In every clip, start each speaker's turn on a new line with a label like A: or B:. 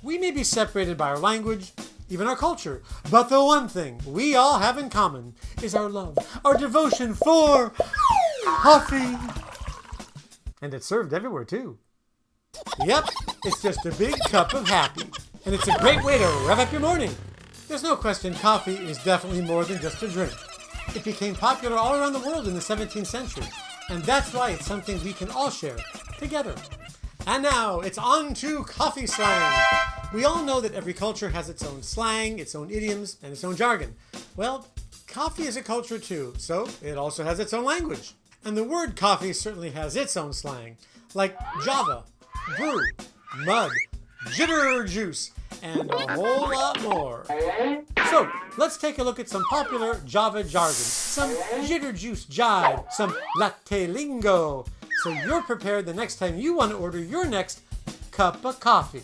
A: We may be separated by our language, even our culture, but the one thing we all have in common is our love, our devotion for coffee. And it's served everywhere too. Yep, it's just a big cup of happy. And it's a great way to rev up your morning. There's no question coffee is definitely more than just a drink. It became popular all around the world in the 17th century. And that's why it's something we can all share together. And now it's on to coffee slang. We all know that every culture has its own slang, its own idioms, and its own jargon. Well, coffee is a culture too, so it also has its own language. And the word coffee certainly has its own slang, like Java, brew, mud, jitter juice, and a whole lot more. So let's take a look at some popular Java jargon, some jitter juice jive, some latte lingo, so you're prepared the next time you want to order your next cup of coffee.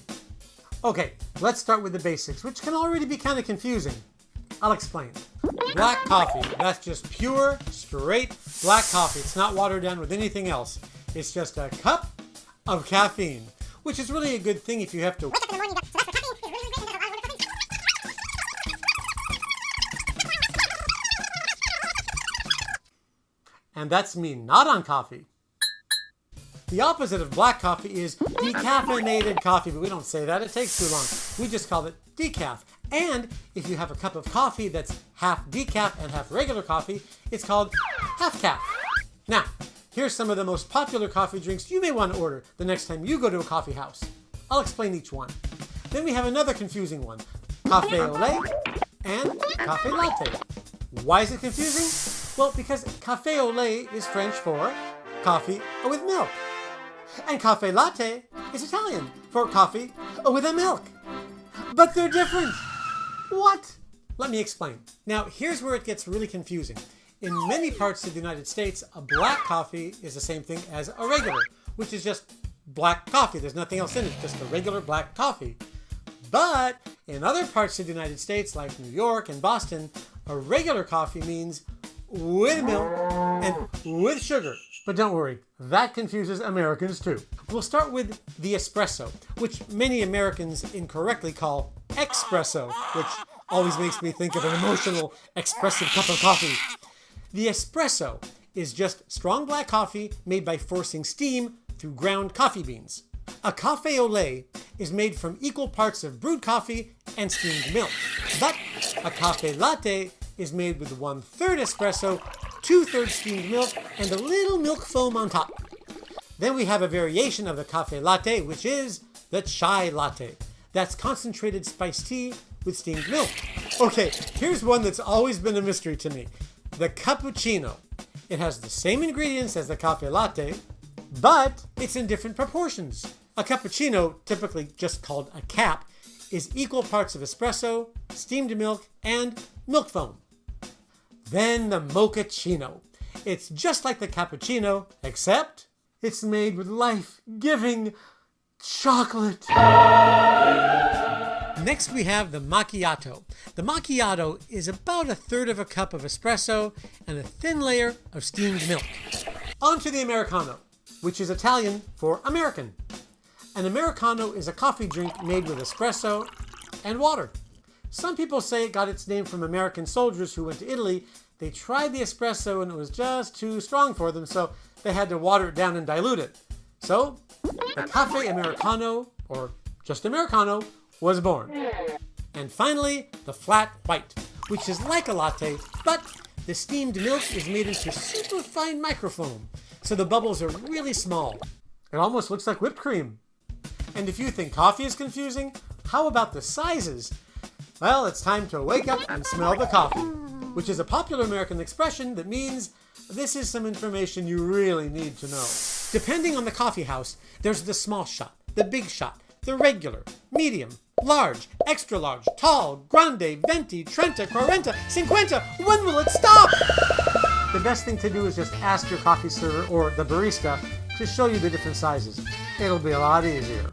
A: Okay, let's start with the basics, which can already be kind of confusing. I'll explain. Black coffee, that's just pure, straight black coffee. It's not watered down with anything else. It's just a cup of caffeine, which is really a good thing if you have to wake up in the morning. And that's me not on coffee. The opposite of black coffee is decaffeinated coffee, but we don't say that. It takes too long. We just call it decaf. And if you have a cup of coffee that's half decaf and half regular coffee, it's called half calf. Now, here's some of the most popular coffee drinks you may want to order the next time you go to a coffee house. I'll explain each one. Then we have another confusing one, cafe au lait and cafe latte. Why is it confusing? Well, because cafe au lait is French for coffee with milk. And cafe latte is Italian for coffee with a milk. But they're different. What? Let me explain. Now, here's where it gets really confusing. In many parts of the United States, a black coffee is the same thing as a regular, which is just black coffee. There's nothing else in it, just a regular black coffee. But in other parts of the United States, like New York and Boston, a regular coffee means with milk and with sugar. But don't worry, that confuses Americans too. We'll start with the espresso, which many Americans incorrectly call espresso, which always makes me think of an emotional, expressive cup of coffee. The espresso is just strong black coffee made by forcing steam through ground coffee beans. A cafe au lait is made from equal parts of brewed coffee and steamed milk. But a cafe latte is made with 1/3 espresso, 2/3 steamed milk, and a little milk foam on top. Then we have a variation of the cafe latte, which is the chai latte. That's concentrated spiced tea with steamed milk. Okay, here's one that's always been a mystery to me. The cappuccino. It has the same ingredients as the cafe latte, but it's in different proportions. A cappuccino, typically just called a cap, is equal parts of espresso, steamed milk, and milk foam. Then the mochaccino. It's just like the cappuccino, except it's made with life-giving chocolate. Next we have the macchiato. The macchiato is about 1/3 of a cup of espresso and a thin layer of steamed milk. On to the Americano, which is Italian for American. An Americano is a coffee drink made with espresso and water. Some people say it got its name from American soldiers who went to Italy. They tried the espresso and it was just too strong for them, so they had to water it down and dilute it. So, the Cafe Americano, or just Americano, was born. And finally, the flat white, which is like a latte, but the steamed milk is made into super fine microfoam, so the bubbles are really small. It almost looks like whipped cream. And if you think coffee is confusing, how about the sizes? Well, it's time to wake up and smell the coffee, which is a popular American expression that means this is some information you really need to know. Depending on the coffee house, there's the small shot, the big shot, the regular, medium, large, extra large, tall, grande, venti, trenta, quarenta, cinquenta. When will it stop? The best thing to do is just ask your coffee server or the barista to show you the different sizes. It'll be a lot easier.